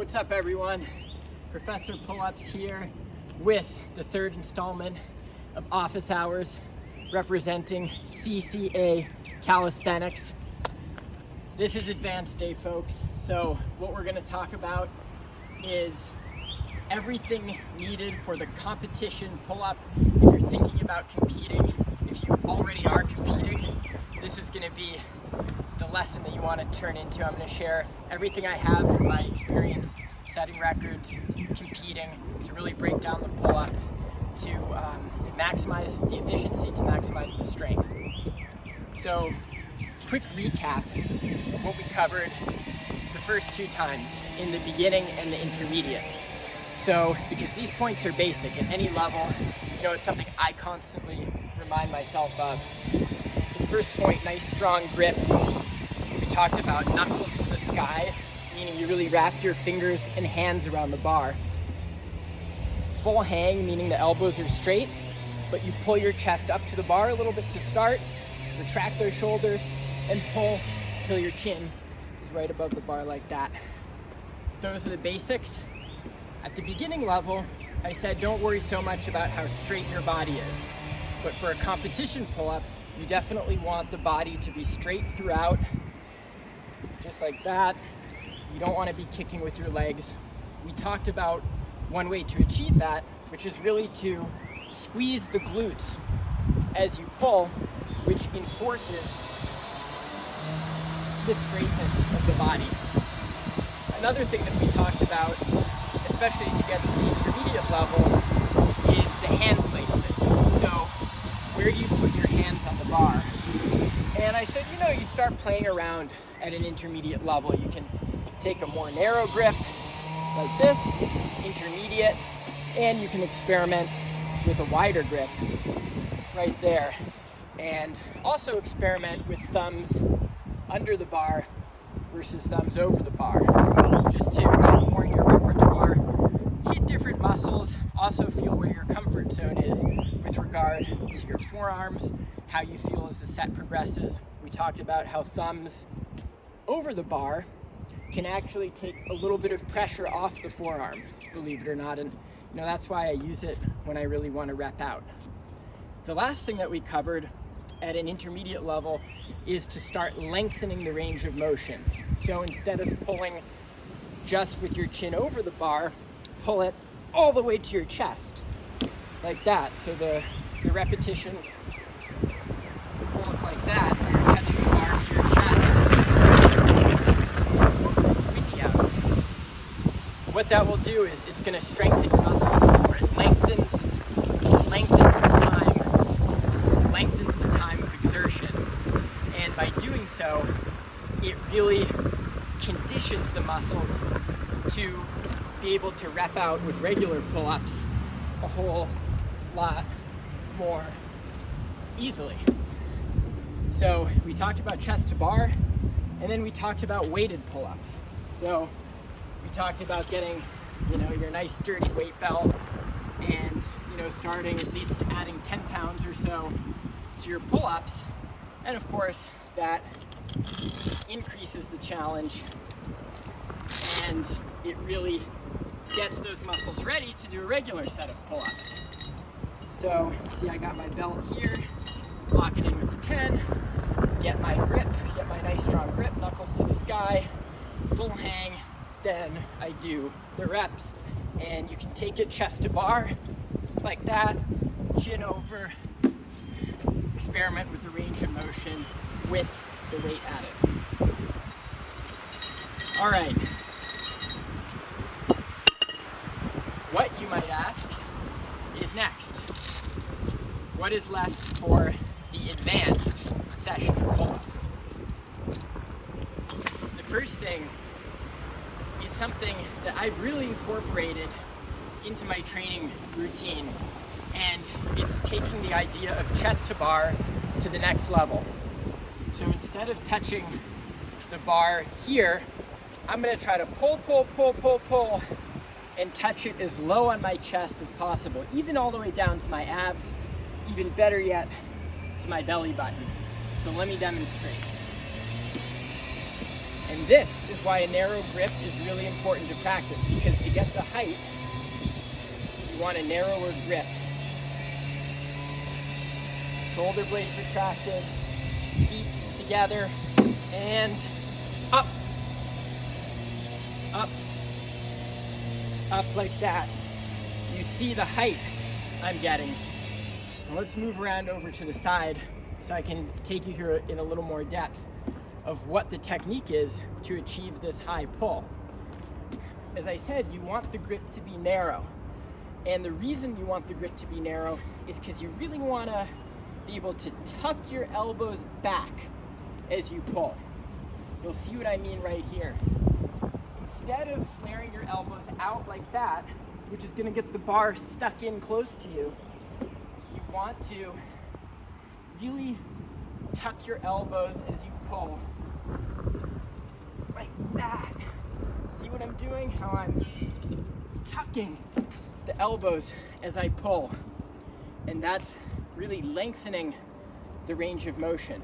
What's up, everyone? Professor Pullups here with the third installment of Office Hours representing CCA Calisthenics. This is advanced day, folks. So what we're going to talk about is everything needed for the competition pull-up. If you're thinking about competing, if you already are competing, this is going to be the lesson that you want to turn into. I'm going to share everything I have from my experience setting records, competing, to really break down the pull-up, to maximize the efficiency, to maximize the strength. So, quick recap of what we covered the first two times, in the beginning and the intermediate. So, because these points are basic at any level, it's something I constantly remind myself of. So the first point, nice strong grip. We talked about knuckles to the sky, meaning you really wrap your fingers and hands around the bar. Full hang, meaning the elbows are straight, but you pull your chest up to the bar a little bit to start, retract those shoulders, and pull till your chin is right above the bar like that. Those are the basics. At the beginning level, I said don't worry so much about how straight your body is, but for a competition pull-up, you definitely want the body to be straight throughout, just like that. You don't want to be kicking with your legs. We talked about one way to achieve that, which is really to squeeze the glutes as you pull, which enforces the straightness of the body. Another thing that we talked about, especially as you get to the intermediate level, is the hand placement. So where do you put your hands on the bar? And I said, you start playing around at an intermediate level. You can take a more narrow grip like this, intermediate, and you can experiment with a wider grip right there. And also experiment with thumbs under the bar versus thumbs over the bar, just to get more in your repertoire, hit different muscles, also feel where your comfort zone is with regard to your forearms, how you feel as the set progresses. We talked about how thumbs over the bar can actually take a little bit of pressure off the forearm, believe it or not, and that's why I use it when I really want to rep out. The last thing that we covered at an intermediate level is to start lengthening the range of motion. So instead of pulling just with your chin over the bar, pull it all the way to your chest, like that. So the repetition will look like that. You're touching the bar to your chest. It's windy out. What that will do is it's going to strengthen your muscles more. It lengthens the time of exertion. And by doing so, it really conditions the muscles to be able to rep out with regular pull-ups a whole lot more easily. So we talked about chest to bar, and then we talked about weighted pull-ups. So we talked about getting, your nice sturdy weight belt and, starting at least adding 10 pounds or so to your pull-ups. And of course, that increases the challenge and it really gets those muscles ready to do a regular set of pull-ups. So, see, I got my belt here, lock it in with the 10, get my grip, get my nice strong grip, knuckles to the sky, full hang, then I do the reps. And you can take it chest to bar, like that, chin over, experiment with the range of motion with the weight added. All right. What, you might ask, is next? What is left for the advanced session of pull-ups? The first thing is something that I've really incorporated into my training routine, and it's taking the idea of chest to bar to the next level. So instead of touching the bar here, I'm going to try to pull, and touch it as low on my chest as possible, even all the way down to my abs, even better yet, to my belly button. So let me demonstrate. And this is why a narrow grip is really important to practice, because to get the height, you want a narrower grip. Shoulder blades retracted, feet together, and up, up, up like that. You see the height I'm getting. Now let's move around over to the side so I can take you here in a little more depth of what the technique is to achieve this high pull. As I said, you want the grip to be narrow. And the reason you want the grip to be narrow is because you really want to be able to tuck your elbows back as you pull. You'll see what I mean right here. Instead of flaring your elbows out like that, which is going to get the bar stuck in close to you, you want to really tuck your elbows as you pull. Like that. See what I'm doing? How I'm tucking the elbows as I pull. And that's really lengthening the range of motion.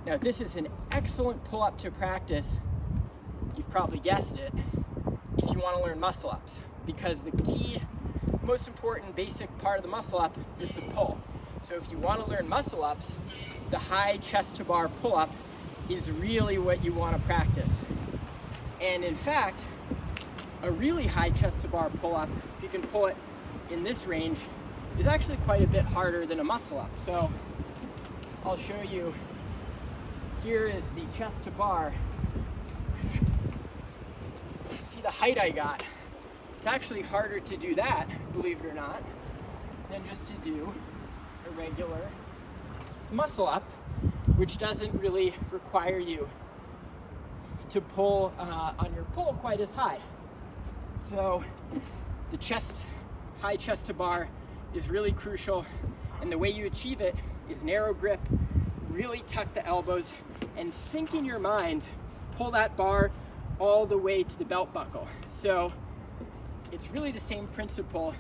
Now, this is an excellent pull-up to practice, you've probably guessed it, if you want to learn muscle-ups, because the key, most important basic part of the muscle-up is the pull. So if you want to learn muscle-ups, the high chest-to-bar pull-up is really what you want to practice. And in fact, a really high chest-to-bar pull-up, if you can pull it in this range, is actually quite a bit harder than a muscle-up. So I'll show you. Here is the chest to bar. See the height I got. It's actually harder to do that, believe it or not, than just to do a regular muscle up, which doesn't really require you to pull on your pull quite as high. So the high chest to bar is really crucial, and the way you achieve it is narrow grip, really tuck the elbows, and think in your mind, pull that bar all the way to the belt buckle. So it's really the same principle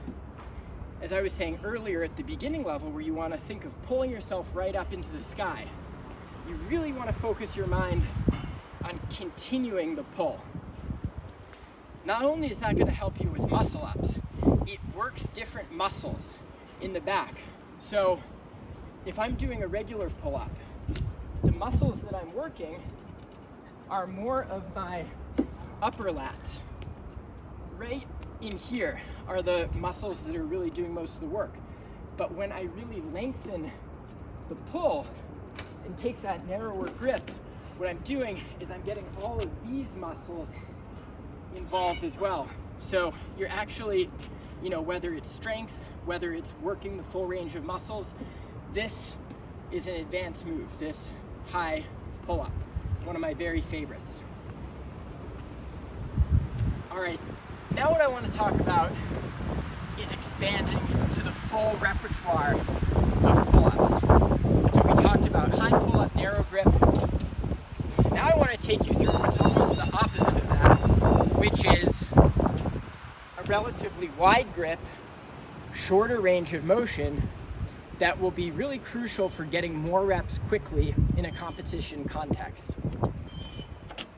as I was saying earlier at the beginning level, where you want to think of pulling yourself right up into the sky. You really want to focus your mind on continuing the pull. Not only is that going to help you with muscle ups, it works different muscles in the back. So if I'm doing a regular pull-up, the muscles that I'm working are more of my upper lats. Right in here are the muscles that are really doing most of the work. But when I really lengthen the pull and take that narrower grip, what I'm doing is I'm getting all of these muscles involved as well. So you're actually, whether it's strength, whether it's working the full range of muscles, this is an advanced move, this high pull-up, one of my very favorites. All right, now what I want to talk about is expanding to the full repertoire of pull-ups. So we talked about high pull-up, narrow grip. Now I want to take you through what's almost the opposite of that, which is a relatively wide grip, shorter range of motion that will be really crucial for getting more reps quickly in a competition context.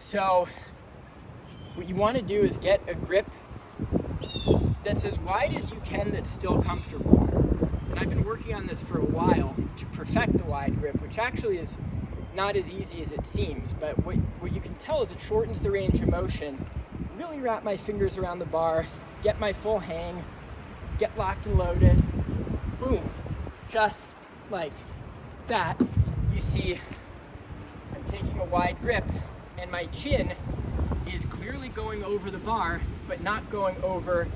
So what you want to do is get a grip that's as wide as you can that's still comfortable. And I've been working on this for a while to perfect the wide grip, which actually is not as easy as it seems, but what you can tell is it shortens the range of motion. Really wrap my fingers around the bar, get my full hang, get locked and loaded, boom, just like that. You see, I'm taking a wide grip and my chin is clearly going over the bar, but not going over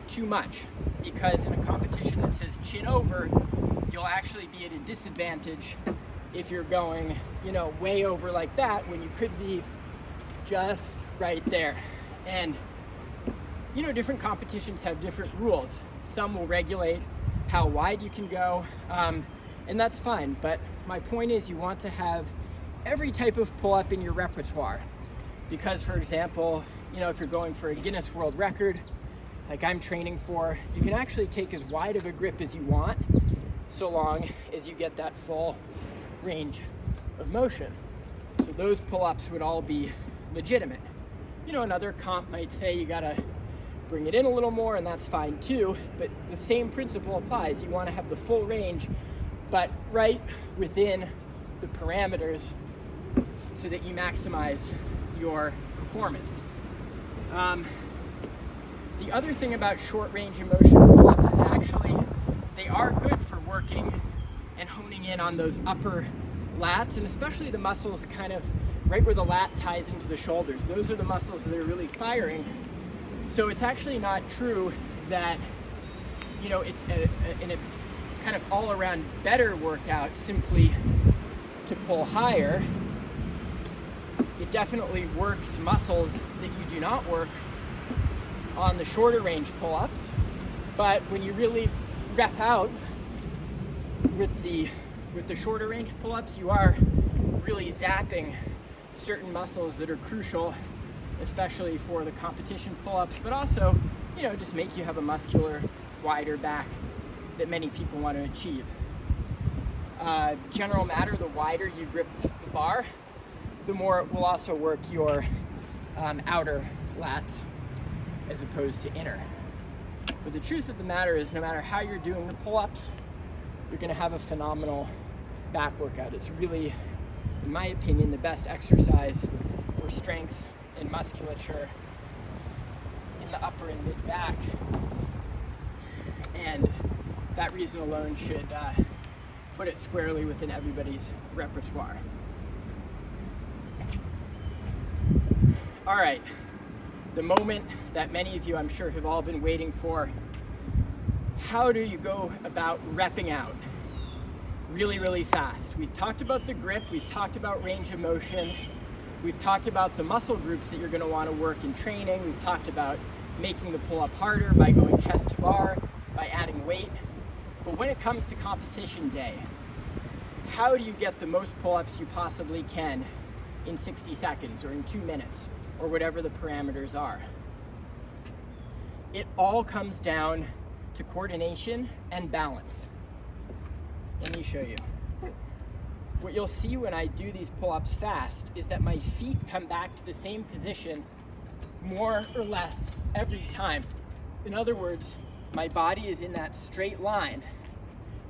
too much, because in a competition that says chin over, you'll actually be at a disadvantage if you're going, way over like that, when you could be just right there. And different competitions have different rules. Some will regulate how wide you can go, and that's fine. But my point is, you want to have every type of pull-up in your repertoire. Because, for example, if you're going for a Guinness World Record, like I'm training for, you can actually take as wide of a grip as you want, so long as you get that full range of motion. So those pull-ups would all be legitimate. You know, another comp might say you gotta bring it in a little more, and that's fine too, but the same principle applies. You want to have the full range, but right within the parameters so that you maximize your performance. The other thing about short range of motion pull-ups is actually they are good for working and honing in on those upper lats, and especially the muscles kind of right where the lat ties into the shoulders. Those are the muscles that are really firing. So it's actually not true that, you know, it's in a kind of all-around better workout simply to pull higher. It definitely works muscles that you do not work on the shorter range pull-ups, but when you really rep out with the shorter range pull-ups, you are really zapping certain muscles that are crucial, especially for the competition pull-ups, but also, you know, just make you have a muscular, wider back that many people want to achieve. General matter, the wider you grip the bar, the more it will also work your outer lats as opposed to inner. But the truth of the matter is, no matter how you're doing the pull-ups, you're going to have a phenomenal back workout. It's really, in my opinion, the best exercise for strength and musculature in the upper and mid back, and that reason alone should put it squarely within everybody's repertoire. All right, the moment that many of you, I'm sure, have all been waiting for. How do you go about repping out really, really fast? We've talked about the grip, we've talked about range of motion, we've talked about the muscle groups that you're going to want to work in training, we've talked about making the pull-up harder by going chest to bar, by adding weight. But when it comes to competition day, how do you get the most pull-ups you possibly can in 60 seconds or in 2 minutes or whatever the parameters are? It all comes down to coordination and balance. Let me show you. What you'll see when I do these pull-ups fast is that my feet come back to the same position more or less every time. In other words, my body is in that straight line.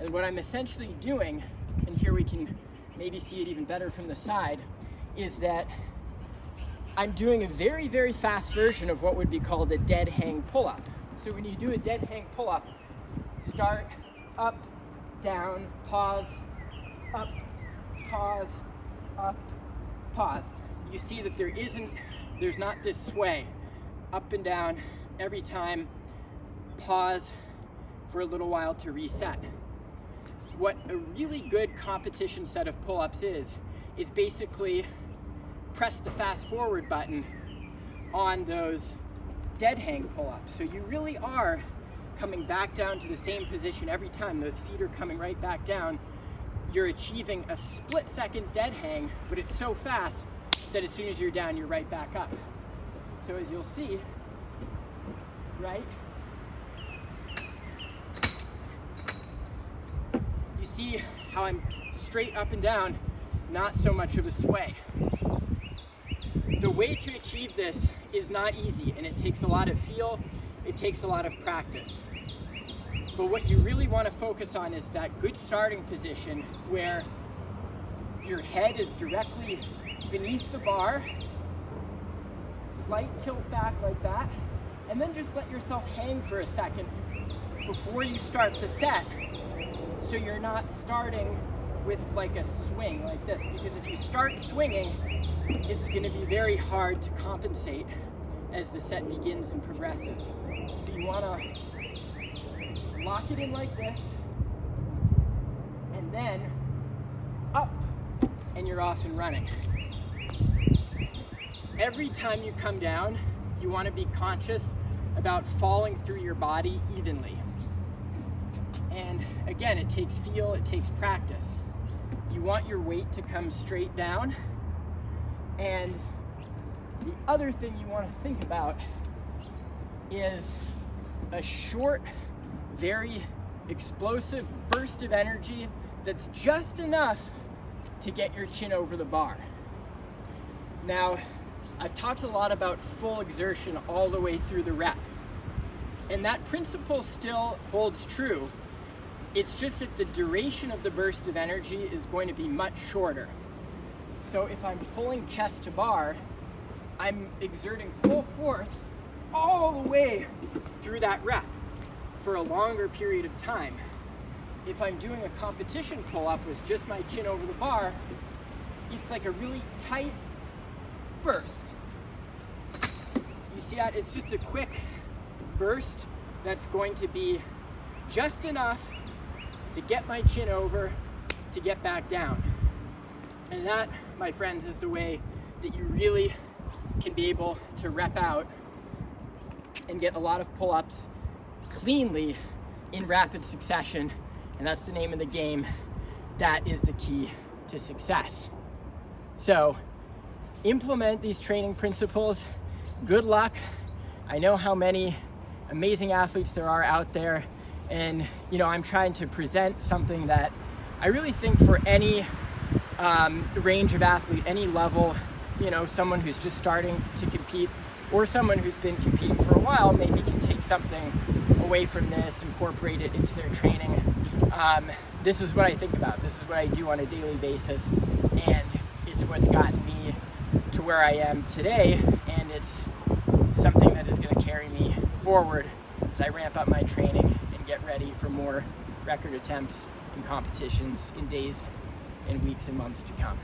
And what I'm essentially doing, and here we can maybe see it even better from the side, is that I'm doing a very, very fast version of what would be called a dead hang pull-up. So when you do a dead hang pull-up, start, up, down, pause, up, pause, up, pause. You see that there's not this sway up and down every time, pause for a little while to reset. What a really good competition set of pull-ups is basically press the fast forward button on those dead hang pull-ups. So you really are coming back down to the same position every time. Those feet are coming right back down. You're achieving a split-second dead hang, but it's so fast that as soon as you're down, you're right back up. So as you'll see, right? You see how I'm straight up and down, not so much of a sway. The way to achieve this is not easy, and it takes a lot of feel, it takes a lot of practice. But what you really want to focus on is that good starting position where your head is directly beneath the bar, slight tilt back like that, and then just let yourself hang for a second before you start the set, so you're not starting with like a swing like this, because if you start swinging, it's going to be very hard to compensate as the set begins and progresses. So you want to lock it in like this, and then up, and you're off and running. Every time you come down, you want to be conscious about falling through your body evenly. And again, it takes feel, it takes practice. You want your weight to come straight down. And the other thing you want to think about is a short, very explosive burst of energy that's just enough to get your chin over the bar. Now, I've talked a lot about full exertion all the way through the rep. And that principle still holds true. It's just that the duration of the burst of energy is going to be much shorter. So if I'm pulling chest to bar, I'm exerting full force all the way through that rep for a longer period of time. If I'm doing a competition pull-up with just my chin over the bar, it's like a really tight burst. You see that? It's just a quick burst that's going to be just enough to get my chin over, to get back down. And that, my friends, is the way that you really can be able to rep out and get a lot of pull-ups cleanly in rapid succession. And that's the name of the game. That is the key to success. So implement these training principles. Good luck. I know how many amazing athletes there are out there, and I'm trying to present something that I really think for any range of athlete, any level, someone who's just starting to compete or someone who's been competing for a while maybe can take something away from this, incorporate it into their training. This is what I think about. This is what I do on a daily basis, and it's what's gotten me to where I am today, and it's something that is going to carry me forward as I ramp up my training and get ready for more record attempts and competitions in days and weeks and months to come.